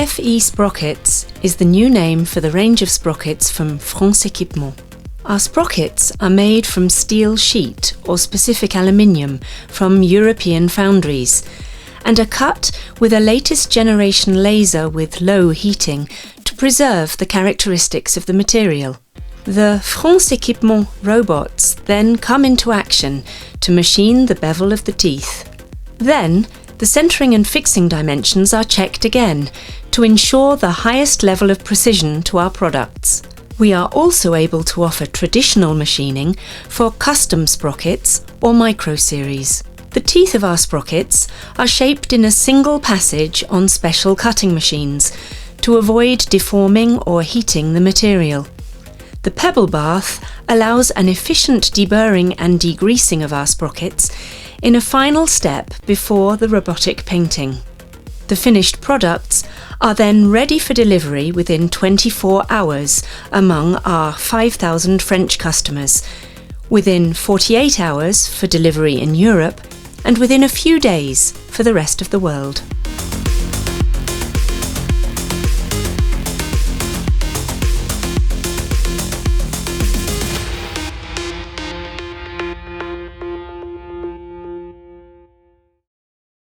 FE Sprockets is the new name for the range of sprockets from France Équipement. Our sprockets are made from steel sheet or specific aluminium from European foundries and are cut with a latest generation laser with low heating to preserve the characteristics of the material. The France Équipement robots then come into action to machine the bevel of the teeth. Then, the centering and fixing dimensions are checked again to ensure the highest level of precision to our products. We are also able to offer traditional machining for custom sprockets or micro series. The teeth of our sprockets are shaped in a single passage on special cutting machines to avoid deforming or heating the material. The pebble bath allows an efficient deburring and degreasing of our sprockets in a final step before the robotic painting. The finished products are then ready for delivery within 24 hours among our 5,000 French customers, within 48 hours for delivery in Europe, and within a few days for the rest of the world.